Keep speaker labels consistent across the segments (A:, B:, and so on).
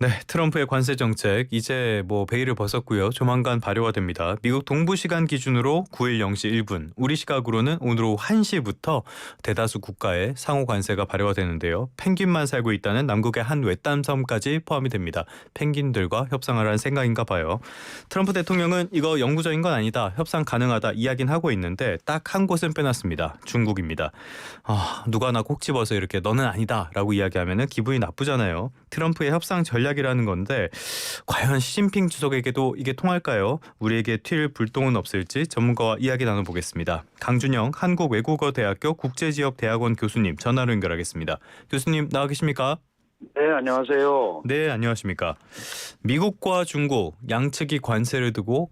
A: 네, 트럼프의 관세 정책 이제 베일을 벗었고요. 조만간 발효가 됩니다. 미국 동부 시간 기준으로 9일 0시 1분, 우리 시각으로는 오늘 오후 1시부터 대다수 국가에 상호 관세가 발효가 되는데요. 펭귄만 살고 있다는 남극의 한 외딴 섬까지 포함이 됩니다. 펭귄들과 협상을 할 생각인가 봐요. 트럼프 대통령은 이거 영구적인 건 아니다, 협상 가능하다 이야기는 하고 있는데 딱 한 곳은 빼놨습니다. 중국입니다. 누가 나 콕 집어서 이렇게 너는 아니다라고 이야기하면 기분이 나쁘잖아요. 트럼프의 협상 전략이라는 건데 과연 시진핑 주석에게도 이게 통할까요? 우리에게 튈 불똥은 없을지 전문가와 이야기 나눠보겠습니다. 강준영 한국외국어대학교 국제지역대학원 교수님 전화로 연결하겠습니다. 교수님 나와 계십니까?
B: 네, 안녕하세요.
A: 네, 안녕하십니까. 미국과 중국 양측이 관세를 두고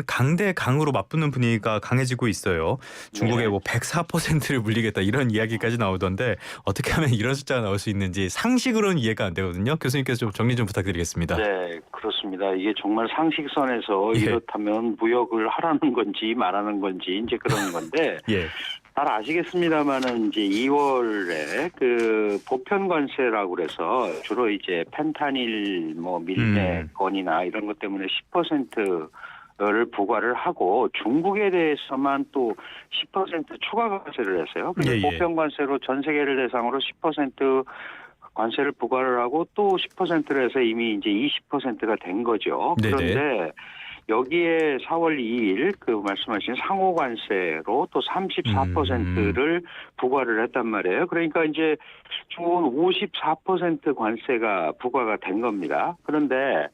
A: 강대강으로 맞붙는 분위기가 강해지고 있어요. 중국에
B: 네.
A: 104%를 물리겠다 이런 이야기까지 나오던데 어떻게 하면 이런 숫자가 나올 수 있는지 상식으로는 이해가 안 되거든요. 교수님께서 좀 정리 좀 부탁드리겠습니다.
B: 네, 그렇습니다. 이게 정말 상식선에서
A: 예.
B: 이렇다면 무역을 하라는 건지 말하는 건지 이제 그런 건데
A: 예.
B: 잘 아시겠습니다만은 이제 2월에 그 보편 관세라고 그래서 주로 이제 펜타닐 밀매건이나 이런 것 때문에 10%를 부과를 하고 중국에 대해서만 또 10% 추가 관세를 했어요. 그리고
A: 예, 예.
B: 보편 관세로 전 세계를 대상으로 10% 관세를 부과를 하고 또 10%를 해서 이미 이제 20%가 된 거죠.
A: 네네.
B: 그런데 여기에 4월 2일 그 말씀하신 상호 관세로 또 34%를 부과를 했단 말이에요. 그러니까 이제 중국은 54% 관세가 부과가 된 겁니다. 그런데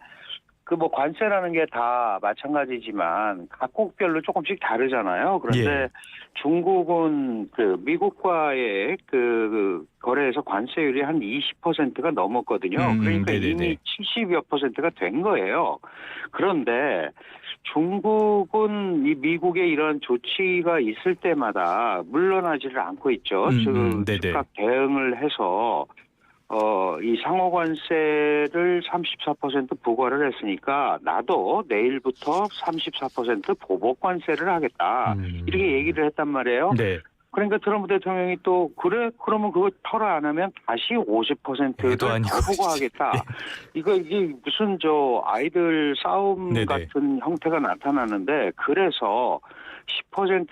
B: 그 관세라는 게 다 마찬가지지만 각국별로 조금씩 다르잖아요. 그런데
A: 예.
B: 중국은 그 미국과의 그 거래에서 관세율이 한 20%가 넘었거든요. 그러니까
A: 네네네.
B: 이미 70여 %가 된 거예요. 그런데 중국은 이 미국의 이런 조치가 있을 때마다 물러나지를 않고 있죠.
A: 네네.
B: 즉각 대응을 해서 이 상호관세를 34% 부과를 했으니까 나도 내일부터 34% 보복관세를 하겠다. 이렇게 얘기를 했단 말이에요.
A: 네.
B: 그러니까 트럼프 대통령이 또 그래? 그러면 그거 철회 안 하면 다시 50%를
A: 애도 아니고
B: 더 부과하겠다. 이게 무슨 아이들 싸움
A: 네네.
B: 같은 형태가 나타나는데 그래서 10%,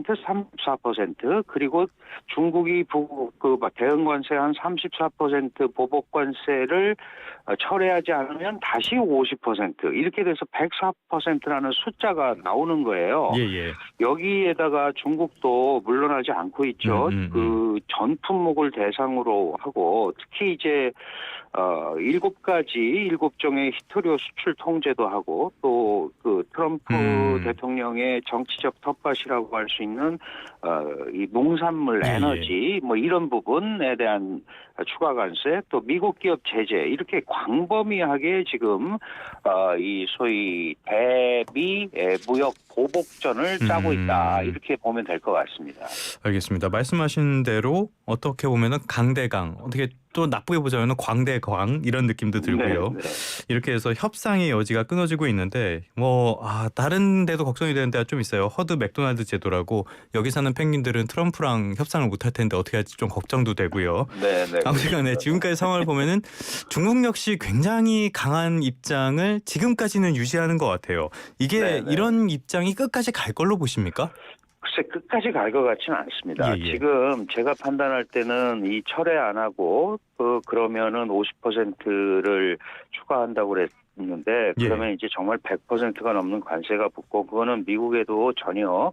B: 34% 그리고 중국이 대응 관세 한 34% 보복 관세를 철회하지 않으면 다시 50% 이렇게 돼서 104%라는 숫자가 나오는 거예요.
A: 예예.
B: 여기에다가 중국도 물러나지 않고 있죠. 그 전 품목을 대상으로 하고 특히 이제 7종의 히토리오 수출 통제도 하고 또 그 트럼프 대통령의 정치적 텃밭이라고 할 수 있는 이 농산물,
A: 예,
B: 에너지 이런 부분에 대한 추가 관세 또 미국 기업 제재 이렇게 광범위하게 지금 이 소위 대미 무역 보복전을 짜고 있다 이렇게 보면 될 것 같습니다.
A: 알겠습니다. 말씀하신 대로 어떻게 보면은 강대강, 어떻게 또 나쁘게 보자면 광대광 이런 느낌도 들고요.
B: 네, 네.
A: 이렇게 해서 협상의 여지가 끊어지고 있는데 다른 데도 걱정이 되는 데가 좀 있어요. 허드 맥도날드 제도라고 여기 사는 펭귄들은 트럼프랑 협상을 못할 텐데 어떻게 할지 좀 걱정도 되고요.
B: 네, 네.
A: 아무튼간에 지금까지 상황을 보면은 중국 역시 굉장히 강한 입장을 지금까지는 유지하는 것 같아요. 이게
B: 네, 네.
A: 이런 입장이 끝까지 갈 걸로 보십니까?
B: 글쎄 끝까지 갈 것 같지는 않습니다.
A: 예.
B: 지금 제가 판단할 때는 이 철회 안 하고 그러면은 50%를 추가한다고 그랬는데 그러면 이제 정말 100%가 넘는 관세가 붙고 그거는 미국에도 전혀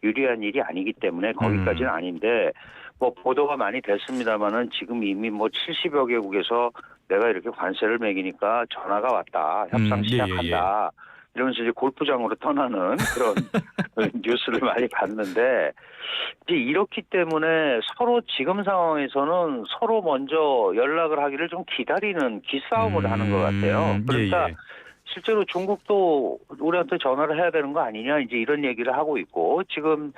B: 유리한 일이 아니기 때문에 거기까지는 아닌데 보도가 많이 됐습니다만은 지금 이미 70여 개국에서 내가 이렇게 관세를 매기니까 전화가 왔다. 협상 시작한다. 이러면서 이제 골프장으로 떠나는 그런 뉴스를 많이 봤는데 이제 이렇기 때문에 서로 지금 상황에서는 서로 먼저 연락을 하기를 좀 기다리는 기싸움을 하는 것 같아요. 그러니까 실제로 중국도 우리한테 전화를 해야 되는 거 아니냐 이제 이런 얘기를 하고 있고 지금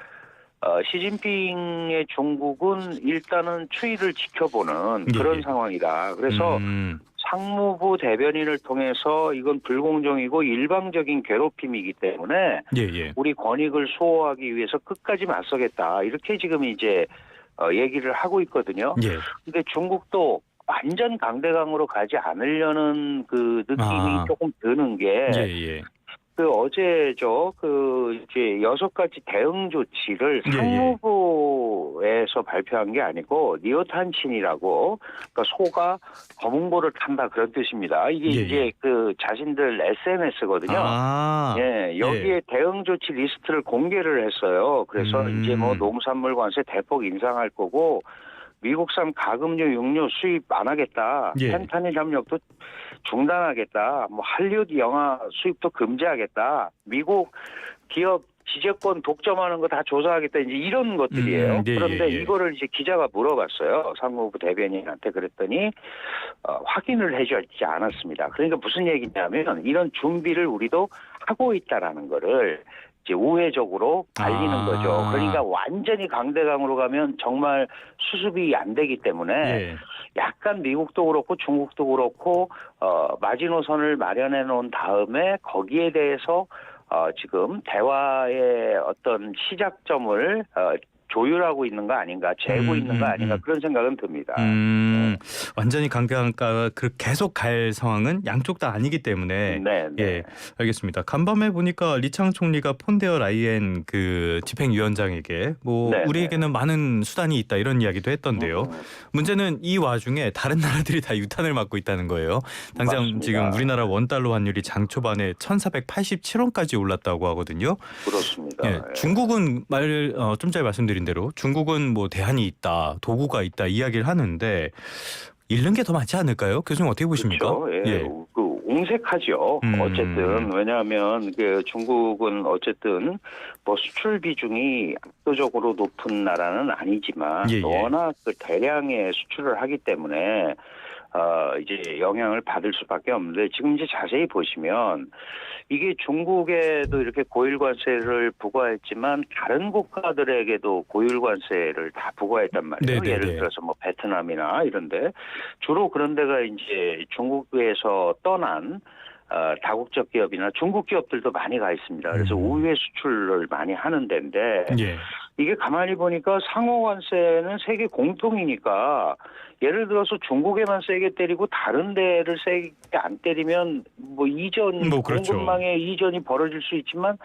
B: 시진핑의 중국은 일단은 추이를 지켜보는 그런 상황이다. 그래서 상무부 대변인을 통해서 이건 불공정이고 일방적인 괴롭힘이기 때문에 우리 권익을 수호하기 위해서 끝까지 맞서겠다. 이렇게 지금 이제 얘기를 하고 있거든요. 그런데 중국도 완전 강대강으로 가지 않으려는 그 느낌이
A: 아.
B: 조금 드는 게
A: 예예.
B: 그 어제죠. 그 이제 6가지 대응 조치를
A: 예예.
B: 상무부에서 발표한 게 아니고 니오탄신이라고 그러니까 소가 검은고를 탄다 그런 뜻입니다. 이게
A: 예예.
B: 이제 그 자신들 SNS거든요.
A: 아.
B: 예,
A: 예.
B: 여기에 대응 조치 리스트를 공개를 했어요. 그래서 이제 뭐
A: 음.
B: 농산물 관세 대폭 인상할 거고 미국산 가금류, 육류 수입 안 하겠다.
A: 예.
B: 펜타닐 협력도 중단하겠다. 뭐 할리우드 영화 수입도 금지하겠다. 미국 기업 지재권 독점하는 거 다 조사하겠다. 이제 이런 것들이에요.
A: 예,
B: 그런데
A: 예, 예.
B: 이거를 이제 기자가 물어봤어요. 상무부 대변인한테 그랬더니 확인을 해주지 않았습니다. 그러니까 무슨 얘기냐면 이런 준비를 우리도 하고 있다라는 거를 이제 우회적으로 알리는 거죠. 그러니까 완전히 강대강으로 가면 정말 수습이 안 되기 때문에
A: 예.
B: 약간 미국도 그렇고 중국도 그렇고 마지노선을 마련해 놓은 다음에 거기에 대해서 지금 대화의 어떤 시작점을 조율하고 있는 거 아닌가, 재고 있는 거 아닌가 그런 생각은 듭니다.
A: 완전히 강대강가 계속 갈 상황은 양쪽 다 아니기 때문에
B: 네, 네.
A: 예, 알겠습니다. 간밤에 보니까 리창 총리가 폰데어 라이엔 그 집행위원장에게 뭐
B: 네,
A: 우리에게는 많은 수단이 있다 이런 이야기도 했던데요. 문제는 이 와중에 다른 나라들이 다 유탄을 맞고 있다는 거예요. 당장
B: 맞습니다.
A: 지금 우리나라 원달러 환율이 장 초반에 1,487원까지 올랐다고 하거든요.
B: 그렇습니다.
A: 예, 중국은 좀 전에 말씀드린 대로 중국은 뭐 대안이 있다, 도구가 있다 이야기를 하는데 잃는 게 더 많지 않을까요? 교수님 어떻게 보십니까?
B: 그렇죠. 예.
A: 예.
B: 그 옹색하죠. 어쨌든 왜냐하면 그 중국은 어쨌든 뭐 수출 비중이 압도적으로 높은 나라는 아니지만
A: 예, 예.
B: 워낙 그 대량의 수출을 하기 때문에 이제 영향을 받을 수밖에 없는데 지금 이제 자세히 보시면 이게 중국에도 이렇게 고율 관세를 부과했지만 다른 국가들에게도 고율 관세를 다 부과했단 말이에요.
A: 네네네.
B: 예를 들어서 뭐 베트남이나 이런데 주로 그런 데가 이제 중국에서 떠난 다국적 기업이나 중국 기업들도 많이 가 있습니다. 그래서 우회 수출을 많이 하는 데인데
A: 예.
B: 이게 가만히 보니까 상호 관세는 세계 공통이니까 예를 들어서 중국에만 세게 때리고 다른 데를 세게 안 때리면 뭐 이전
A: 뭐 그렇죠.
B: 공급망의 이전이 벌어질 수 있지만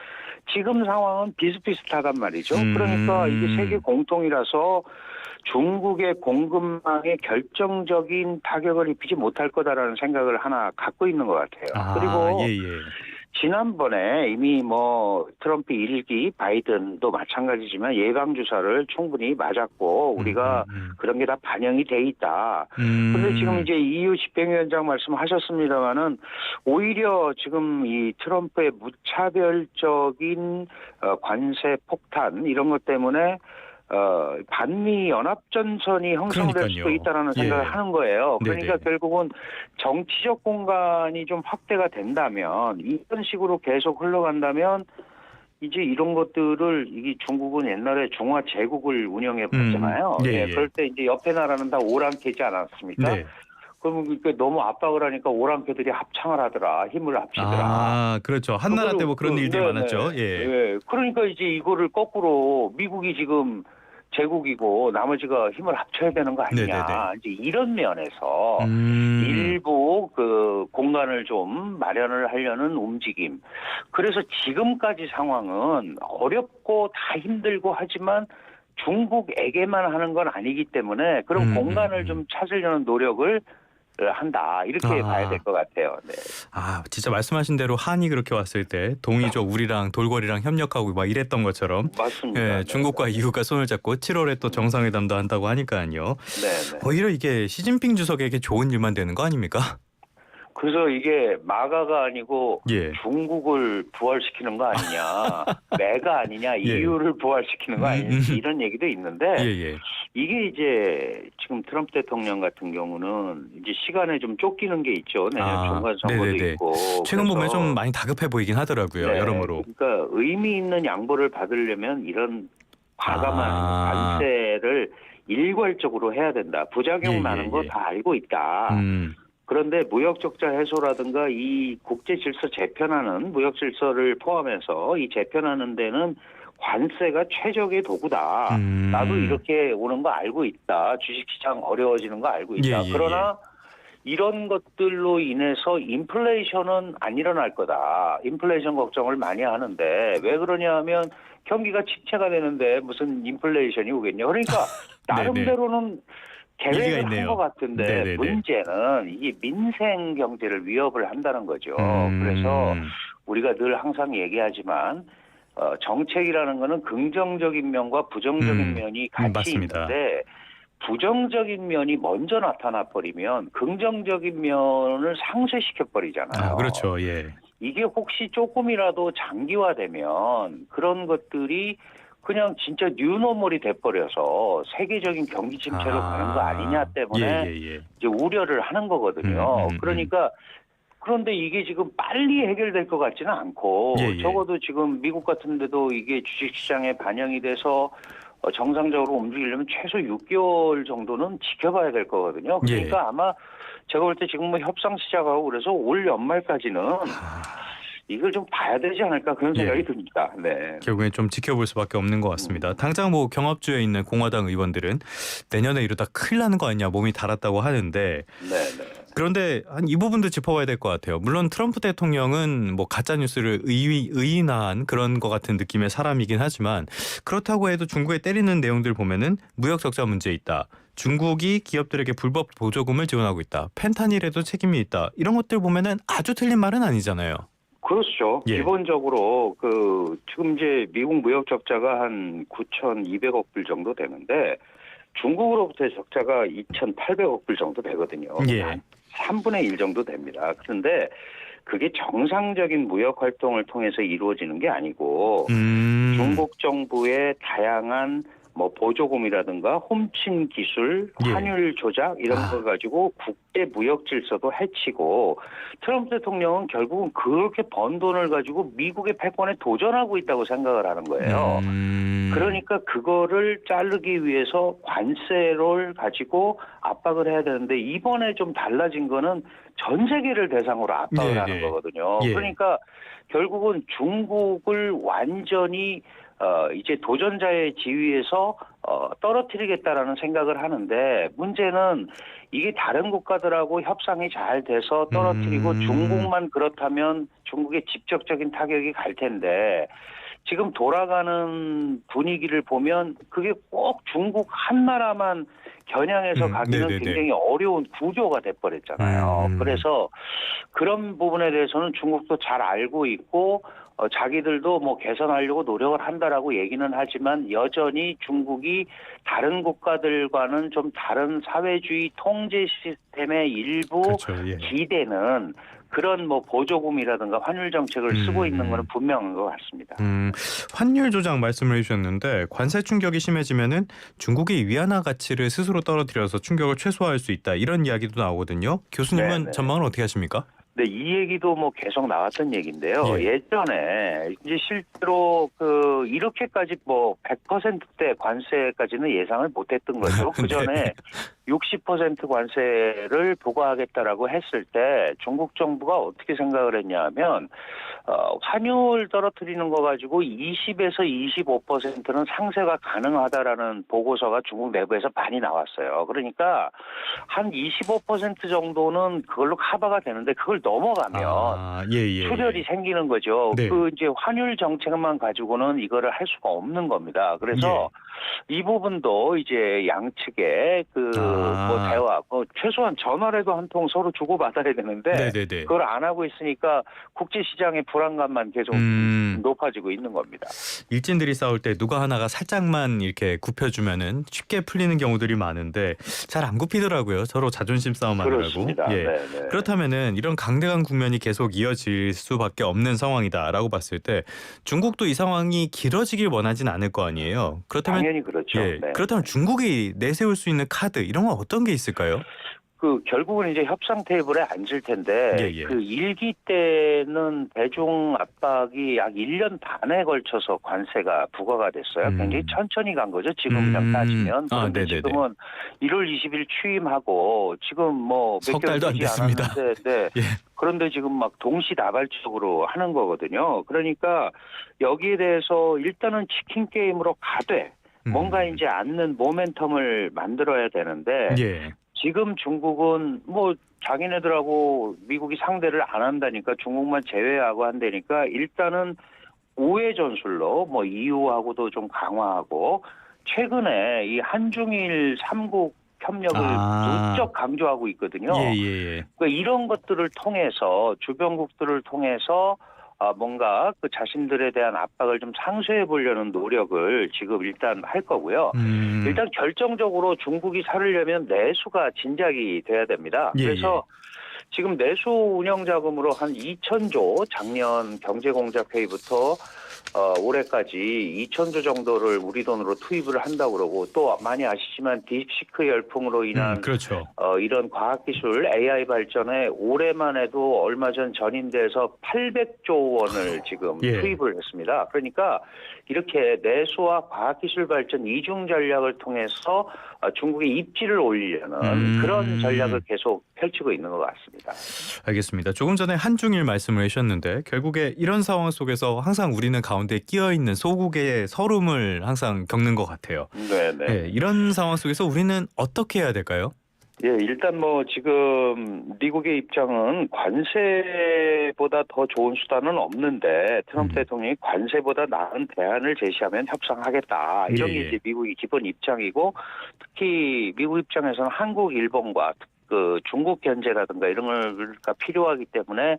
B: 지금 상황은 비슷비슷하단 말이죠. 그러니까 이게 세계 공통이라서 중국의 공급망에 결정적인 타격을 입히지 못할 거다라는 생각을 하나 갖고 있는 것 같아요. 그리고
A: 예.
B: 지난번에 이미 뭐 트럼프 1기 바이든도 마찬가지지만 예방 주사를 충분히 맞았고 우리가 그런 게 다 반영이 돼 있다. 그런데 지금 이제 EU 집행위원장 말씀하셨습니다마는 오히려 지금 이 트럼프의 무차별적인 관세 폭탄 이런 것 때문에 반미 연합전선이 형성될
A: 그러니까요.
B: 수도 있다라는 생각을
A: 예.
B: 하는 거예요. 그러니까
A: 네네.
B: 결국은 정치적 공간이 좀 확대가 된다면 이런 식으로 계속 흘러간다면 이제 이런 것들을 이게 중국은 옛날에 중화 제국을 운영해 봤잖아요.
A: 예.
B: 그럴 때 이제 옆에 나라는 다 오랑캐지 않았습니까?
A: 네.
B: 그러면 그러니까 너무 압박을 하니까 오랑캐들이 합창을 하더라, 힘을 합치더라.
A: 그렇죠. 한나라 때 뭐 그런 일들이 많았죠. 예.
B: 그러니까 이제 이거를 거꾸로 미국이 지금 제국이고 나머지가 힘을 합쳐야 되는 거 아니냐.
A: 네네네.
B: 이제 이런 면에서 일부 그 공간을 좀 마련을 하려는 움직임. 그래서 지금까지 상황은 어렵고 다 힘들고 하지만 중국에게만 하는 건 아니기 때문에 그런 공간을 좀 찾으려는 노력을 한다 이렇게 봐야 될 것 같아요. 네.
A: 진짜 말씀하신 대로 한이 그렇게 왔을 때 동이족 우리랑 돌고래랑 협력하고 막 이랬던 것처럼
B: 맞습니다.
A: 예, 중국과 EU가 손을 잡고 7월에 또 정상회담도 한다고 하니까요.
B: 네.
A: 오히려 이게 시진핑 주석에게 좋은 일만 되는 거 아닙니까?
B: 그래서 이게 마가가 아니고
A: 예.
B: 중국을 부활시키는 거 아니냐, 메가 아니냐,
A: 예.
B: EU를 부활시키는 거 아니냐 이런 얘기도 있는데
A: 예.
B: 이게 이제 지금 트럼프 대통령 같은 경우는 이제 시간에 좀 쫓기는 게 있죠. 내년 중간 선거도
A: 네네네.
B: 있고.
A: 최근 보면
B: 그래서
A: 좀 많이 다급해 보이긴 하더라고요.
B: 네,
A: 여러모로.
B: 그러니까 의미 있는 양보를 받으려면 이런 과감한 관세를 일괄적으로 해야 된다. 부작용 나는 거 다 알고 있다. 그런데 무역 적자 해소라든가 이 국제 질서 재편하는 무역 질서를 포함해서 이 재편하는 데는 관세가 최적의 도구다. 나도 이렇게 오는 거 알고 있다. 주식시장 어려워지는 거 알고 있다.
A: 예, 예,
B: 그러나 이런 것들로 인해서 인플레이션은 안 일어날 거다. 인플레이션 걱정을 많이 하는데 왜 그러냐 하면 경기가 침체가 되는데 무슨 인플레이션이 오겠냐. 그러니까 나름대로는 계획을 한 것 같은데
A: 네네네.
B: 문제는 이게 민생 경제를 위협을 한다는 거죠. 그래서 우리가 늘 항상 얘기하지만 정책이라는 거는 긍정적인 면과 부정적인 면이 같이
A: 맞습니다.
B: 있는데 부정적인 면이 먼저 나타나 버리면 긍정적인 면을 상쇄시켜 버리잖아요.
A: 아, 그렇죠. 예.
B: 이게 혹시 조금이라도 장기화되면 그런 것들이 그냥 진짜 뉴노멀이 돼버려서 세계적인 경기 침체로 가는 거 아니냐 때문에
A: 예.
B: 이제 우려를 하는 거거든요. 그러니까 그런데 이게 지금 빨리 해결될 것 같지는 않고
A: 예.
B: 적어도 지금 미국 같은 데도 이게 주식시장에 반영이 돼서 정상적으로 움직이려면 최소 6개월 정도는 지켜봐야 될 거거든요. 그러니까 아마 제가 볼 때 지금 뭐 협상 시작하고 그래서 올 연말까지는 이걸 좀 봐야 되지 않을까 그런 생각이 듭니다. 네.
A: 결국엔 좀 지켜볼 수밖에 없는 것 같습니다. 당장 뭐 경합주에 있는 공화당 의원들은 내년에 이러다 큰일 나는 거 아니냐 몸이 달았다고 하는데 그런데 한 이 부분도 짚어봐야 될 것 같아요. 물론 트럼프 대통령은 뭐 가짜 뉴스를 의인화한 그런 것 같은 느낌의 사람이긴 하지만 그렇다고 해도 중국에 때리는 내용들 보면은 무역 적자 문제 있다. 중국이 기업들에게 불법 보조금을 지원하고 있다. 펜타닐에도 책임이 있다. 이런 것들 보면은 아주 틀린 말은 아니잖아요.
B: 그렇죠.
A: 예.
B: 기본적으로 지금 이제 미국 무역 적자가 한 9,200억 불 정도 되는데 중국으로부터의 적자가 2,800억 불 정도 되거든요. 한 3분의 1 정도 됩니다. 그런데 그게 정상적인 무역 활동을 통해서 이루어지는 게 아니고 중국 정부의 다양한 뭐 보조금이라든가 홈친 기술, 환율 조작 이런 거 가지고 국제 무역 질서도 해치고 트럼프 대통령은 결국은 그렇게 번 돈을 가지고 미국의 패권에 도전하고 있다고 생각을 하는 거예요. 그러니까 그거를 자르기 위해서 관세를 가지고 압박을 해야 되는데 이번에 좀 달라진 거는 전 세계를 대상으로 압박을 하는 거거든요. 그러니까 결국은 중국을 완전히 이제 도전자의 지위에서 떨어뜨리겠다라는 생각을 하는데 문제는 이게 다른 국가들하고 협상이 잘 돼서 떨어뜨리고 중국만 그렇다면 중국에 직접적인 타격이 갈 텐데 지금 돌아가는 분위기를 보면 그게 꼭 중국 한 나라만 겨냥해서 가기는 굉장히 어려운 구조가 돼버렸잖아요. 그래서 그런 부분에 대해서는 중국도 잘 알고 있고 자기들도 뭐 개선하려고 노력을 한다라고 얘기는 하지만 여전히 중국이 다른 국가들과는 좀 다른 사회주의 통제 시스템의 일부 기대는 그런 뭐 보조금이라든가 환율 정책을 쓰고 있는 것은 분명한 것 같습니다.
A: 환율 조작 말씀을 해주셨는데 관세 충격이 심해지면은 중국이 위안화 가치를 스스로 떨어뜨려서 충격을 최소화할 수 있다 이런 이야기도 나오거든요. 교수님은 전망을 어떻게 하십니까?
B: 네, 이 얘기도 뭐 계속 나왔던 얘기인데요. 예전에 이제 실제로 이렇게까지 뭐 100%대 관세까지는 예상을 못했던 거죠. 그 전에 60% 관세를 부과하겠다라고 했을 때 중국 정부가 어떻게 생각을 했냐면 환율 떨어뜨리는 거 가지고 20에서 25%는 상세가 가능하다라는 보고서가 중국 내부에서 많이 나왔어요. 그러니까 한 25% 정도는 그걸로 커버가 되는데 그걸 넘어가면 출혈이 생기는 거죠. 이제 환율 정책만 가지고는 이거를 할 수가 없는 겁니다. 그래서 이 부분도 이제 양측의 뭐 대화, 최소한 전화라도 한 통 서로 주고받아야 되는데 그걸 안 하고 있으니까 국제 시장의 불안감만 계속 높아지고 있는 겁니다.
A: 일진들이 싸울 때 누가 하나가 살짝만 이렇게 굽혀주면은 쉽게 풀리는 경우들이 많은데 잘 안 굽히더라고요. 서로 자존심 싸움하느라고.
B: 그렇습니다.
A: 그렇다면은 이런 강대강 국면이 계속 이어질 수밖에 없는 상황이다라고 봤을 때 중국도 이 상황이 길어지길 원하진 않을 거 아니에요. 그렇다면
B: 당연히 그렇죠.
A: 그렇다면 중국이 내세울 수 있는 카드 이런 건 어떤 게 있을까요?
B: 그 결국은 이제 협상 테이블에 앉을 텐데
A: 예, 예.
B: 그 1기 때는 대중 압박이 약 1년 반에 걸쳐서 관세가 부과가 됐어요. 굉장히 천천히 간 거죠. 지금이랑 따지면. 그런데
A: 네네네.
B: 지금은 1월 20일 취임하고 지금 뭐 몇
A: 석
B: 개월
A: 달도 안
B: 되지
A: 됐습니다.
B: 않았는데 네.
A: 예.
B: 그런데 지금 막 동시다발적으로 하는 거거든요. 그러니까 여기에 대해서 일단은 치킨 게임으로 가되 뭔가 이제 앉는 모멘텀을 만들어야 되는데
A: 예.
B: 지금 중국은 뭐 자기네들하고 미국이 상대를 안 한다니까 중국만 제외하고 한다니까 일단은 우회 전술로 뭐 EU하고도 좀 강화하고 최근에 이 한중일 3국 협력을 무척 강조하고 있거든요.
A: 예.
B: 그러니까 이런 것들을 통해서 주변국들을 통해서 뭔가 그 자신들에 대한 압박을 좀 상쇄해 보려는 노력을 지금 일단 할 거고요. 일단 결정적으로 중국이 살으려면 내수가 진작이 돼야 됩니다.
A: 예,
B: 그래서 지금 내수 운영 자금으로 한 2,000조 작년 경제공작회의부터 올해까지 2,000조 정도를 우리 돈으로 투입을 한다고 그러고 또 많이 아시지만 딥시크 열풍으로 인한
A: 그렇죠.
B: 이런 과학기술 AI 발전에 올해만 해도 얼마 전 전인대에서 800조 원을 지금
A: 예.
B: 투입을 했습니다. 그러니까 이렇게 내수와 과학기술 발전 이중 전략을 통해서 중국의 입지를 올리려는 그런 전략을 계속 펼치고 있는 것 같습니다.
A: 알겠습니다. 조금 전에 한중일 말씀을 하셨는데 결국에 이런 상황 속에서 항상 우리는 가운데 끼어 있는 소국의 서름을 항상 겪는 것 같아요.
B: 네네.
A: 네, 이런 상황 속에서 우리는 어떻게 해야 될까요?
B: 예, 일단 뭐 지금 미국의 입장은 관세보다 더 좋은 수단은 없는데 트럼프 대통령이 관세보다 나은 대안을 제시하면 협상하겠다. 이런 게 이제 미국의 기본 입장이고 특히 미국 입장에서는 한국, 일본과 그 중국 견제라든가 이런 거가 필요하기 때문에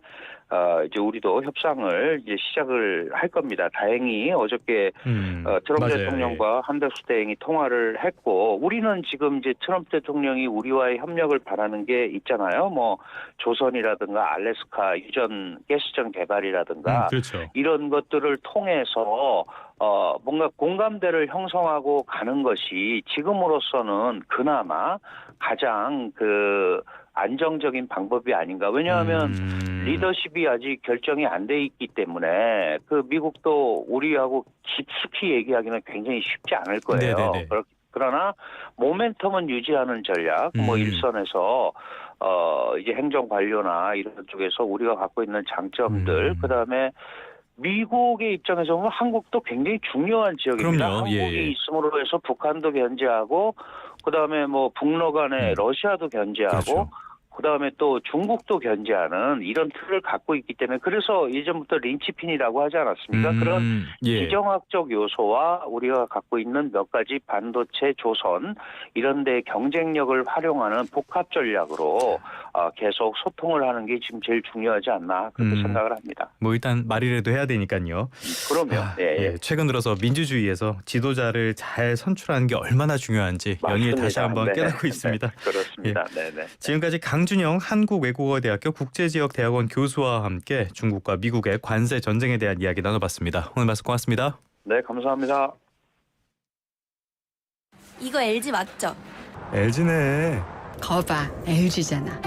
B: 이제 우리도 협상을 이제 시작을 할 겁니다. 다행히 어저께 트럼프
A: 맞아요.
B: 대통령과 한덕수 대행이 통화를 했고 우리는 지금 이제 트럼프 대통령이 우리와의 협력을 바라는 게 있잖아요. 뭐 조선이라든가 알래스카 유전 가스전 개발이라든가
A: 그렇죠.
B: 이런 것들을 통해서 뭔가 공감대를 형성하고 가는 것이 지금으로서는 그나마 가장 그 안정적인 방법이 아닌가. 왜냐하면 리더십이 아직 결정이 안 돼 있기 때문에 그 미국도 우리하고 깊숙이 얘기하기는 굉장히 쉽지 않을 거예요.
A: 네네네.
B: 그러나 모멘텀은 유지하는 전략, 뭐 일선에서 이제 행정 관료나 이런 쪽에서 우리가 갖고 있는 장점들, 그 다음에 미국의 입장에서 보면 한국도 굉장히 중요한 지역입니다.
A: 그럼요.
B: 한국이 있음으로 해서 북한도 견제하고 그다음에 뭐 북러 간에 러시아도 견제하고
A: 그렇죠.
B: 그다음에 또 중국도 견제하는 이런 틀을 갖고 있기 때문에 그래서 예전부터 린치핀이라고 하지 않았습니까? 그런 지정학적 요소와 우리가 갖고 있는 몇 가지 반도체, 조선 이런 데 경쟁력을 활용하는 복합 전략으로 계속 소통을 하는 게 지금 제일 중요하지 않나 그렇게 생각을 합니다.
A: 뭐 일단 말이라도 해야 되니까요.
B: 그럼요.
A: 최근 들어서 민주주의에서 지도자를 잘 선출하는 게 얼마나 중요한지 연일 다시 한번 깨닫고 있습니다.
B: 그렇습니다. 네네.
A: 지금까지 강준영 한국외국어대학교 국제지역대학원 교수와 함께 중국과 미국의 관세 전쟁에 대한 이야기 나눠봤습니다. 오늘 말씀 고맙습니다.
B: 네, 감사합니다.
C: 이거 LG 맞죠?
A: LG네.
D: 거봐, LG잖아.